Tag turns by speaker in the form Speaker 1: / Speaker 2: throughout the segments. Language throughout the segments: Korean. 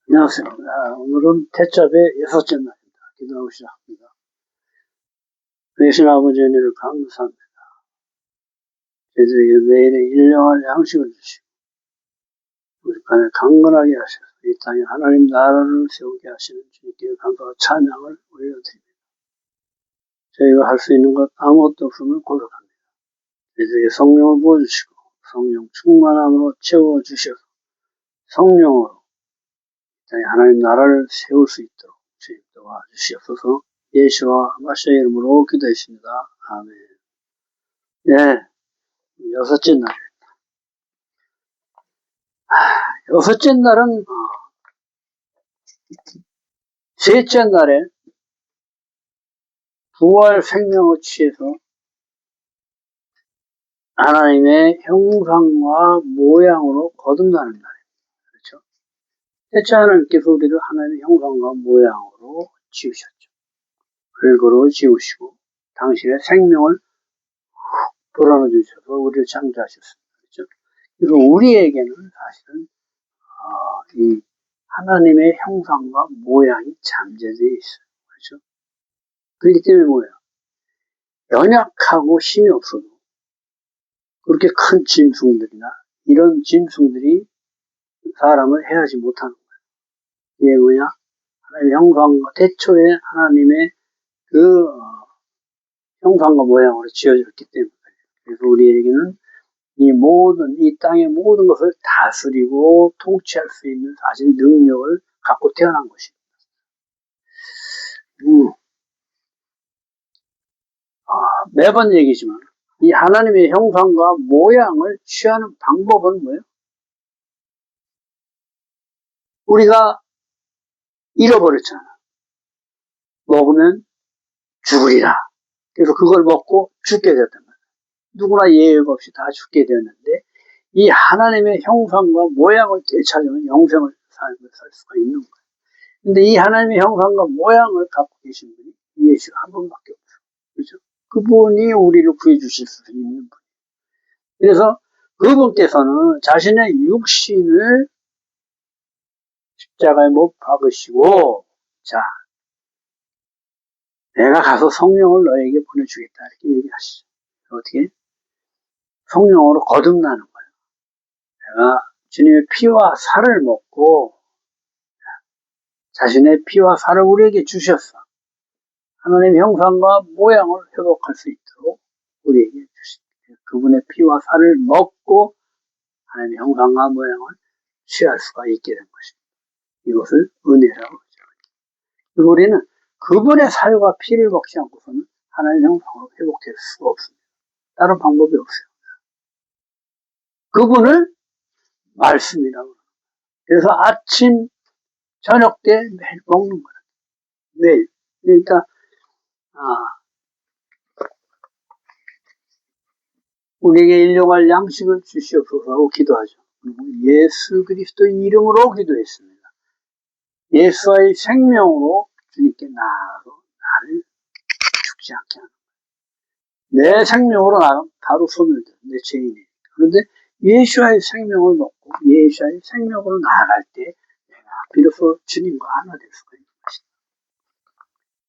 Speaker 1: 안녕하세요. 오늘은 대첩의 6째 날입니다. 기도하고 시작합니다. 되신 아버지 은혜를 감사합니다. 저희들에게 매일의 일용할 양식을 주시고 우리 간에 강건하게 하셔서 이 땅에 하나님 나라를 세우게 하시는 주님께 감사와 찬양을 올려드립니다. 저희가 할 수 있는 것 아무것도 없음을 고백합니다. 저희들에게 성령을 부어주시고 성령 충만함으로 채워주셔서 성령으로 이 땅에 하나님 나라를 세울 수 있도록 주님 도와주시옵소서. 예수와 마시아의 이름으로 기도했습니다. 아멘. 네, 6째 날. 6째 날은, 셋째 날에 부활 생명을 취해서 하나님의 형상과 모양으로 거듭나는 날입니다. 그렇죠? 셋째 하나님께서 우리를 하나님의 형상과 모양으로 지으셨죠. 글거로 지으시고 당신의 생명을 불어넣어 주셔서 우리를 창조하셨습니다. 그렇죠? 그래서 우리에게는 사실은 이 하나님의 형상과 모양이 잠재되어 있어요. 그렇죠? 그렇기 때문에 뭐예요? 연약하고 힘이 없어도 그렇게 큰 짐승들이나 이런 짐승들이 사람을 해하지 못하는 거예요. 이게 뭐냐? 하나님의 형상과 태초에 하나님의 그 형상과 모양으로 지어졌기 때문에 그래서 우리에게는 이 땅의 모든 것을 다스리고 통치할 수 있는 사실 능력을 갖고 태어난 것입니다. 매번 얘기지만 이 하나님의 형상과 모양을 취하는 방법은 뭐예요? 우리가 잃어버렸잖아. 먹으면 죽으리라. 그래서 그걸 먹고 죽게 됐단 말이야. 누구나 예외가 없이 다 죽게 되었는데 이 하나님의 형상과 모양을 되찾으면 영생을 살 수가 있는 거예요. 근데 이 하나님의 형상과 모양을 갖고 계신 분이 예수 한 분밖에 없어요. 그렇죠? 그분이 우리를 구해 주실 수 있는 분. 그래서 그분께서는 자신의 육신을 십자가에 못 박으시고, 자, 내가 가서 성령을 너에게 보내주겠다. 이렇게 얘기하시죠. 어떻게? 성령으로 거듭나는 거예요. 내가 주님의 피와 살을 먹고, 자신의 피와 살을 우리에게 주셨어. 하나님의 형상과 모양을 회복할 수 있도록 우리에게 주십니다. 그분의 피와 살을 먹고, 하나님의 형상과 모양을 취할 수가 있게 된 것입니다. 이것을 은혜라고 하죠. 우리는 그분의 살과 피를 먹지 않고서는 하나님의 형상으로 회복될 수가 없습니다. 다른 방법이 없어요. 그분을 말씀이라고 합니다. 그래서 아침, 저녁 때 매일 먹는 거예요. 매일. 그러니까 우리에게 일용할 양식을 주시옵소서 하고 기도하죠. 그리고 예수 그리스도의 이름으로 기도했습니다. 예수의 생명으로 주님께 나아가서 나를 죽지 않게 하는 거예요. 내 생명으로 나가면 바로 소멸돼. 내 죄인이니까. 그런데 예수의 생명을 먹고 예수의 생명으로 나아갈 때 내가 비로소 주님과 하나 될 수가 있는 것이다.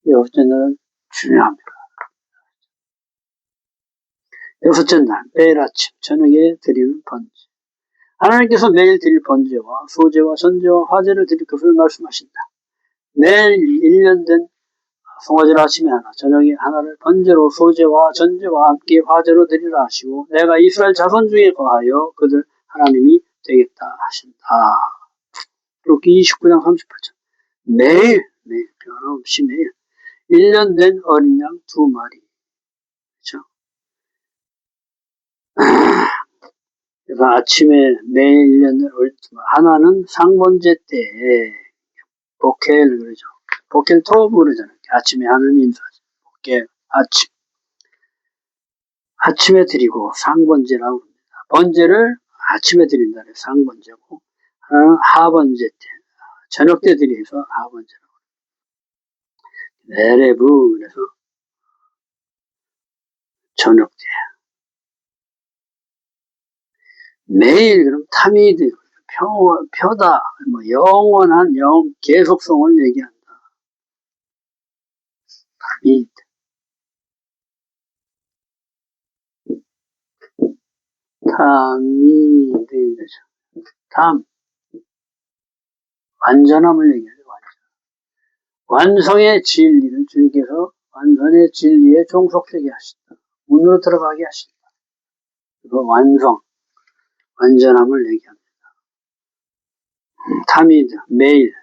Speaker 1: 여섯째 날은 중요합니다. 여섯째 날, 매일 아침, 저녁에 드리는 번제. 하나님께서 매일 드릴 번제와 소제와 전제와 화제를 드릴 것을 말씀하신다. 매일 1년 된 송아지를 아침에 하나, 저녁에 하나를 번제로 소제와 전제와 함께 화제로 드리라 하시고 내가 이스라엘 자손 중에 거하여 그들 하나님이 되겠다 하신다. 룻기 29장 38절. 매일 변함없이 매일 1년 된 어린 양 2마리. 그렇죠? 그래서 아침에 매일 1년 된 어린 하나는 상번제 때 보켈 그러죠. 보켈 토브 그러잖아요. 아침에 하는 인사죠. 보켈 아침에 드리고 상번제라고 합니다. 번제를 아침에 드린다. 상번제고 하나는 하번제 때 저녁 때 드려서 하번제라고 합니다. 에레브 그래서 저녁 때 매일 그럼 타미드, 표다, 영원한 계속성을 얘기한다. 타미드. 타미드. 완전함을 얘기해요. 완성의 진리를 주님께서 완전의 진리에 종속되게 하신다. 문으로 들어가게 하신다. 그거 완전함을 얘기합니다. 타미드, 매일,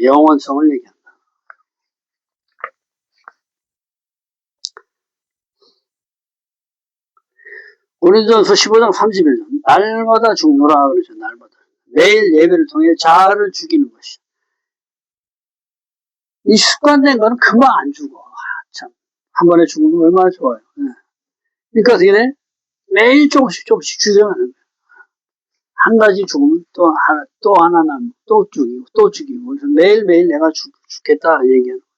Speaker 1: 영원성을 얘기한다. 고린도전서 15장 31절. 날마다 죽노라 그러죠. 날마다. 매일 예배를 통해 자아를 죽이는 것이야. 이 습관된 거는 금방 안 죽어. 참. 한 번에 죽으면 얼마나 좋아요. 그러니까 어떻게 돼? 매일 조금씩 죽여가는 거야. 한 가지 죽으면 또 하나 남고, 또 죽이고. 그래서 매일매일 내가 죽겠다 얘기하는 거야.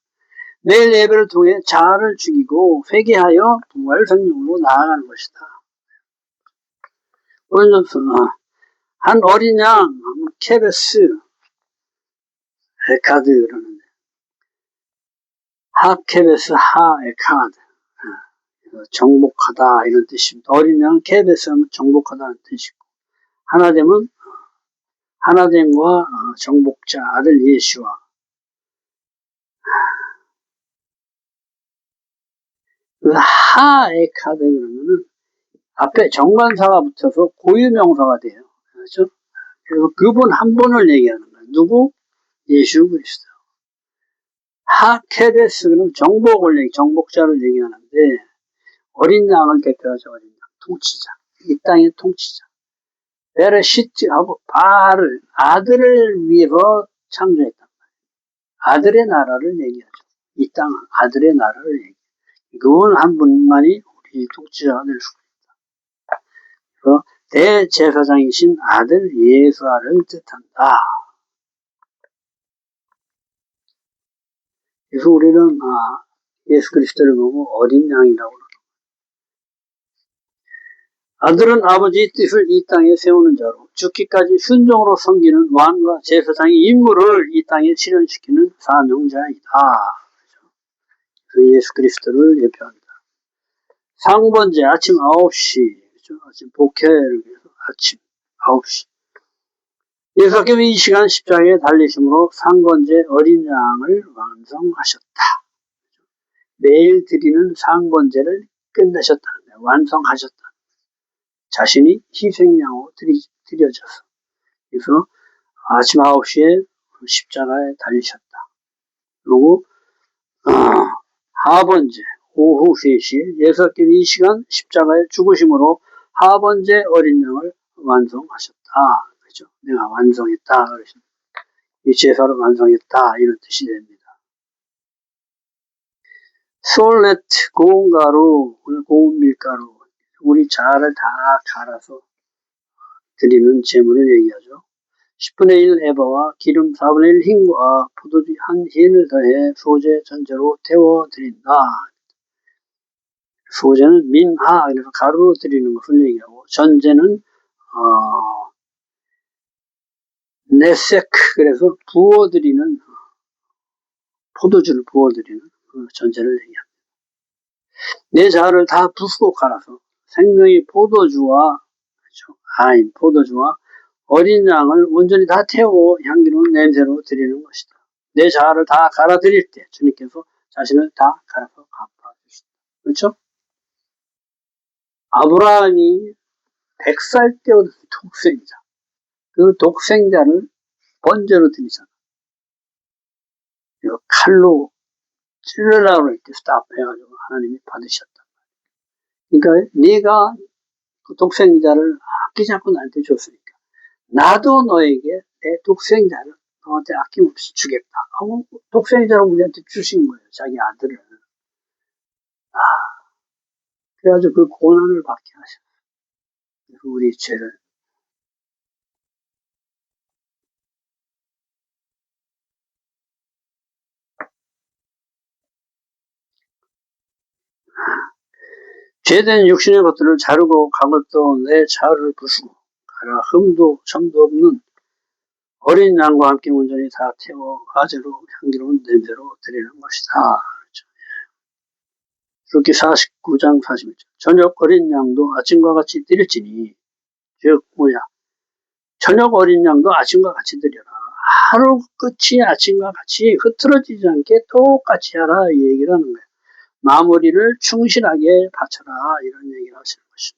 Speaker 1: 매일 예배를 통해 자아를 죽이고 회개하여 부활 생명으로 나아가는 것이다. 고린도전서 한 어린 양 케베스 에카드 그러는데 하케베스 하에카드 정복하다 이런 뜻입니다. 어린 양 케베스 하면 정복하다는 뜻이고 하나됨과 정복자 아들 예수와 그 하에카드 그러면은 앞에 정관사가 붙어서 고유명사가 돼요. 그렇죠? 그래서 그분 한 분을 얘기하는 거예요. 누구? 예수 그리스도. 하케데스는 정복자를 얘기하는데 어린 양을 대표하죠. 어린 양. 통치자. 이 땅의 통치자. 베레시트하고 바알을 아들을 위해서 창조했단 말이에요. 아들의 나라를 얘기하죠. 이 땅 아들의 나라를 얘기해요. 그분 한 분만이 우리 통치자가 될 수가 있다. 그래서 대제사장이신 아들 예수아를 뜻한다. 그래서 우리는 예수 그리스도를 보고 어린 양이라고 그러죠. 아들은 아버지의 뜻을 이 땅에 세우는 자로 죽기까지 순종으로 섬기는 왕과 제사장의 임무를 이 땅에 실현시키는 사명자이다. 그 예수 그리스도를 예표합니다. 상번제 아침 9시 그렇죠? 아침 복회를 위해서 아침 9시 예수께서 이 시간 십자가에 달리심으로 상번제 어린 양을 완성하셨다. 매일 드리는 상번제를 끝내셨다는 거예요. 완성하셨다. 자신이 희생양으로 드려져서 그래서 아침 9시에 십자가에 달리셨다. 그리고 하번제 오후 3시에 예수께서 이 시간 십자가에 죽으심으로 하번제 어린 양을 완성하셨다. 그렇죠? 내가 완성했다. 이 제사를 완성했다. 이런 뜻이 됩니다. 솔레트 고운가루, 고운 밀가루, 우리 자아를 다 갈아서 드리는 제물을 얘기하죠. 10분의 1 에바와 기름 4분의 1 흰과 포도주 한 흰을 더해 소재 전제로 태워드린다. 소재는 민하, 그래서 가루로 드리는 것을 얘기하고, 전제는 네세크, 그래서 부어드리는, 포도주를 부어드리는 그 전제를 얘기합니다. 내 자아를 다 부수고 갈아서 생명의 포도주와, 그렇죠? 포도주와 어린 양을 온전히 다 태우고 향기로운 냄새로 드리는 것이다. 내 자아를 다 갈아드릴 때 주님께서 자신을 다 갈아서 갚아주신다. 그렇죠? 아브라함이 100살 때 얻은 독생자. 그 독생자를 번제로 드리잖아. 이거 칼로 찔러라고 이렇게 스탑해가지고 하나님이 받으셨다. 그러니까 네가 그 독생자를 아끼지 않고 나한테 줬으니까 나도 너에게 내 독생자를 너한테 아낌없이 주겠다. 하고 독생자를 우리한테 주신 거예요. 자기 아들을. 그래가지고 그 고난을 받게 하셨어요. 우리 죄를. 죄된 육신의 것들을 자르고 각을 또 내 자아를 부수고 하라 흠도 점도 없는 어린 양과 함께 온전히 다 태워 화재로 향기로운 냄새로 드리는 것이다. 그렇게 49장 41절 저녁 어린 양도 아침과 같이 드릴지니 즉 뭐야 저녁 어린 양도 아침과 같이 드려라. 하루 끝이 아침과 같이 흐트러지지 않게 똑같이 하라 이 얘기를 하는 거예요. 마무리를 충실하게 바쳐라 이런 얘기를 하시는 것입니다.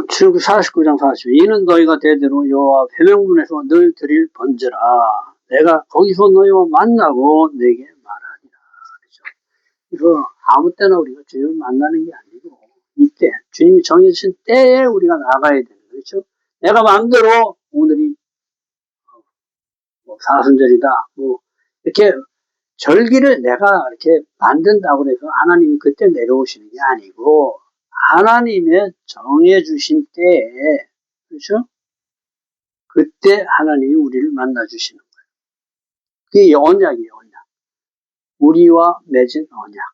Speaker 1: 출애굽기 49장 40 이는 너희가 대대로 여호와 회명문에서 늘 드릴 번제라. 내가 거기서 너희와 만나고 내게 말하리라. 그렇죠? 그래서 아무 때나 우리가 주님을 만나는 게 아니고 이때 주님이 정해주신 때에 우리가 나가야 되는 거죠. 내가 마음대로 오늘이 뭐 사순절이다 뭐 이렇게 절기를 내가 이렇게 만든다고 해서 하나님이 그때 내려오시는 게 아니고 하나님의 정해주신 때에 그렇죠? 그때 하나님이 우리를 만나주시는 거예요. 그게 언약이에요. 언약. 우리와 맺은 언약.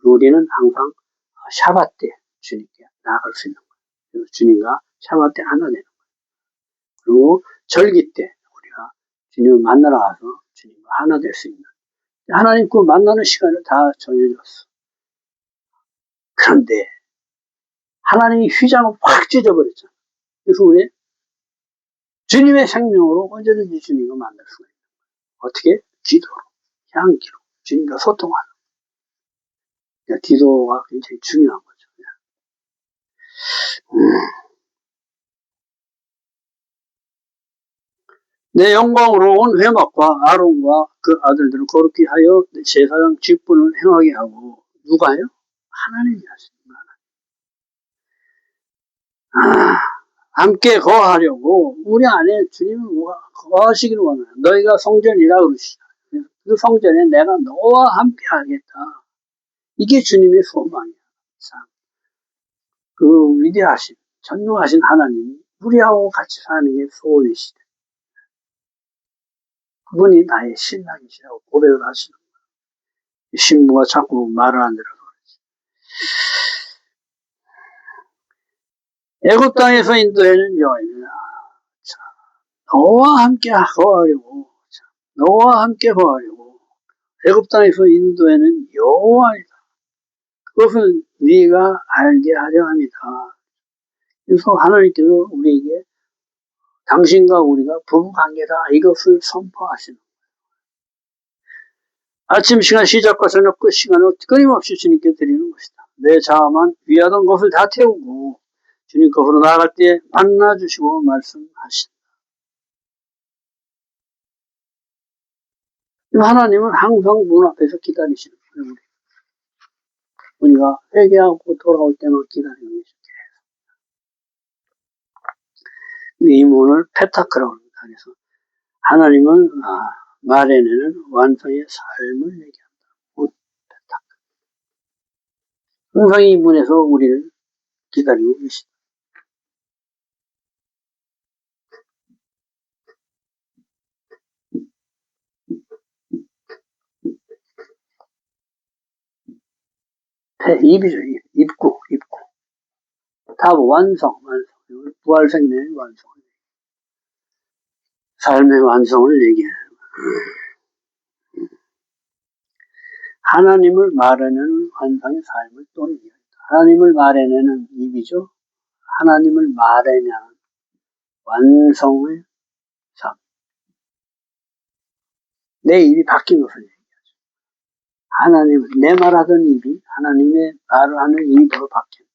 Speaker 1: 우리는 항상 샤밧 때 주님께 나아갈 수 있는 거예요. 그래서 주님과 샤밧 때 하나 되는 거예요. 그리고 절기 때 우리가 주님을 만나러 가서 주님과 하나 될 수 있는 하나님 그 만나는 시간을 다 정해줬어. 그런데 하나님이 휘장을 확 찢어버렸잖아. 그래서 우리 주님의 생명으로 언제든지 주님과 만날 수가 있는 거예요. 어떻게? 기도로, 향기로, 주님과 소통하는. 그러니까 기도가 굉장히 중요한 거죠. 내 영광으로 온 회막과 아론과 그 아들들을 거룩히 하여 제사장 직분을 행하게 하고 누가요? 하나님이 하십니다. 함께 거하려고 우리 안에 주님은 거하시기를 원해요. 너희가 성전이라 그러시죠. 그 성전에 내가 너와 함께 하겠다. 이게 주님의 소망이야. 참. 그 위대하신 전능하신 하나님이 우리하고 같이 사는 게 소원이시대. 그분이 나의 신랑이시라고 고백을 하시는 거예요. 신부가 자꾸 말을 안 들어서 그렇지. 애굽 땅에서 인도에는 여호와입니다. 너와 함께 거하려고 너와 함께 거하려고 애굽 땅에서 인도에는 여호와이다. 그것을 네가 알게 하려 합니다. 그래서 하나님께서 우리에게 당신과 우리가 부부관계다 이것을 선포하시는 거예요. 아침 시간 시작과 저녁 끝 시간을 끊임없이 주님께 드리는 것이다. 내 자아만 위하던 것을 다 태우고 주님 거으로 나아갈 때 만나주시고 말씀하신다. 하나님은 항상 문 앞에서 기다리시는 거예요. 우리가 회개하고 돌아올 때만 기다리는 것이죠. 이 문을 페타크라고 합니다. 그래서 하나님은 말해내는 완성의 삶을 얘기한다. 문 페타크. 항상 이 문에서 우리를 기다리고 계시다. 입이죠. 입구. 다 완성. 부활생명의 완성. 삶의 완성을 얘기해요. 하나님을 말해내는 완성의 삶을 또 얘기합니다. 하나님을 말해내는 입이죠. 하나님을 말해내는 완성의 삶. 내 입이 바뀐 것을 얘기하죠. 하나님, 내 말하던 입이 하나님의 말을 하는 입으로 바뀐.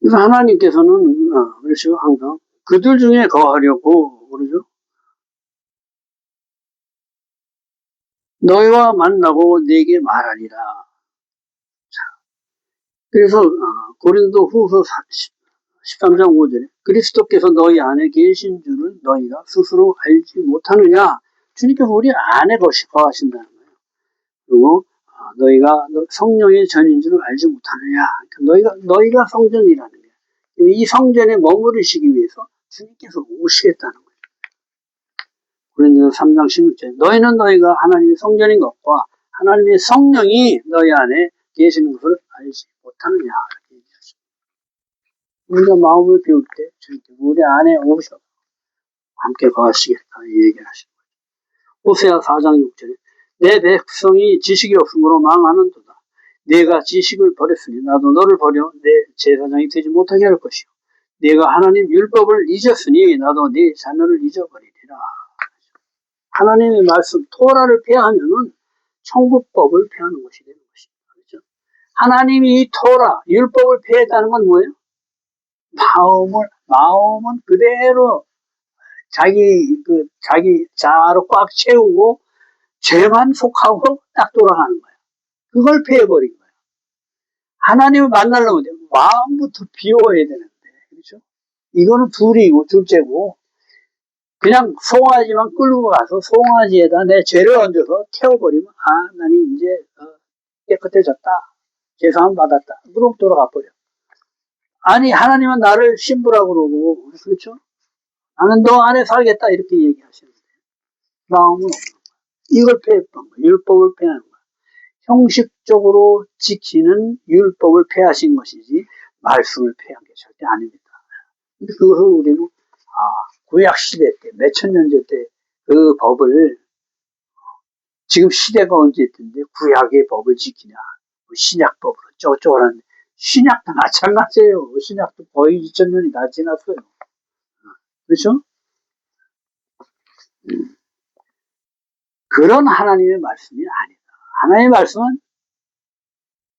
Speaker 1: 그래서 하나님께서는 그러시고 항상 그들 중에 거하려고 그러죠. 너희와 만나고 네게 말하리라. 자, 그래서 고린도 후서 13장 5절에 그리스도께서 너희 안에 계신 줄을 너희가 스스로 알지 못하느냐. 주님께서 우리 안에 거하신다는 거예요. 그리고 너희가 성령의 전인 줄을 알지 못하느냐. 그러니까 너희가 성전이라는 거예요. 이 성전에 머무르시기 위해서 주님께서 오시겠다는 거예요. 고린도서 3장 16절에 너희는 너희가 하나님의 성전인 것과 하나님의 성령이 너희 안에 계시는 것을 알지 못하느냐. 이렇게 얘기하십니다. 우리가 마음을 비울 때 주님께서 우리 안에 오셔서 함께 거하시겠다 이 얘기를 하십니다. 호세아 4장 6절에 내 백성이 지식이 없으므로 망하는도다. 내가 지식을 버렸으니 나도 너를 버려 내 제사장이 되지 못하게 할 것이요. 내가 하나님 율법을 잊었으니 나도 네 자녀를 잊어버리리라. 하나님의 말씀 토라를 폐하면은 천국법을 폐하는 것이 되는 것입니다. 그렇죠? 하나님이 이 토라 율법을 폐했다는 건 뭐예요? 마음은 그대로 자기 자아로 꽉 채우고 죄만 속하고 딱 돌아가는 거예요. 그걸 폐해버린 거예요. 하나님을 만나려면 마음부터 비워야 되는데, 그렇죠? 이거는 둘째고, 그냥 송아지만 끌고 가서 송아지에다 내 죄를 얹어서 태워버리면, 나는 이제 깨끗해졌다. 죄사함 받았다. 그러고 돌아가 버려. 아니, 하나님은 나를 신부라고 그러고, 그렇죠? 나는 너 안에 살겠다. 이렇게 얘기하시는데, 마음은 없는 거야. 이걸 폐했던 거야. 율법을 폐하는 거야. 형식적으로 지키는 율법을 폐하신 것이지 말씀을 폐한 게 절대 아닙니다. 근데 그것을 우리는 구약 시대 때 몇천 년째 때 그 법을 지금 시대가 언제 있던데 구약의 법을 지키냐 신약법으로 쪼쪼 하는데 신약도 마찬가지예요. 신약도 거의 2000년이 다 지났어요. 그렇죠? 그런 하나님의 말씀이 아니다. 하나님의 말씀은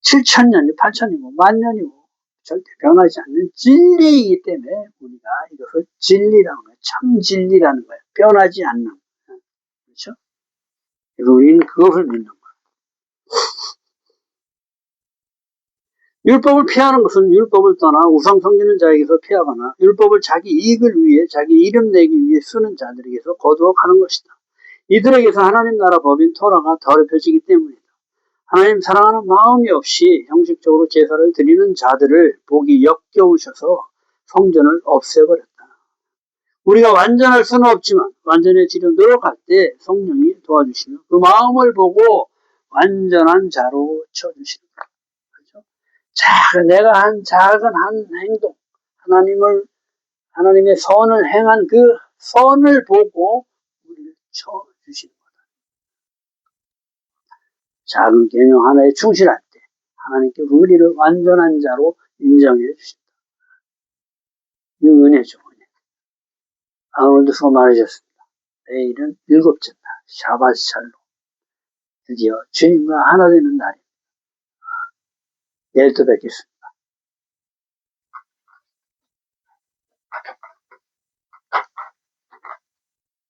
Speaker 1: 7,000년이 8,000년이고 만년이고 절대 변하지 않는 진리이기 때문에 우리가 이것을 진리라는 거예요. 참 진리라는 거예요. 변하지 않는. 그렇죠? 그래서 우리는 그것을 믿는 거예요. 율법을 피하는 것은 율법을 떠나 우상 섬기는 자에게서 피하거나 율법을 자기 이익을 위해 자기 이름 내기 위해 쓰는 자들에게서 거두어가는 것이다. 이들에게서 하나님 나라 법인 토라가 더럽혀지기 때문이다. 하나님 사랑하는 마음이 없이 형식적으로 제사를 드리는 자들을 보기 역겨우셔서 성전을 없애버렸다. 우리가 완전할 수는 없지만 완전해지려 노력할 때 성령이 도와주시며 그 마음을 보고 완전한 자로 쳐주시는 거예요. 그렇죠? 내가 한 작은 한 행동, 하나님의 선을 행한 그 선을 보고 우리를 쳐주시는 거다. 작은 계명 하나에 충실할 때 하나님께 우리를 완전한 자로 인정해 주신다. 이 은혜죠. 오늘도 수고 많으셨습니다. 내일은 7째 날 샤밧 샬롬. 드디어 주님과 하나 되는 날입니다. 내일 또 뵙겠습니다.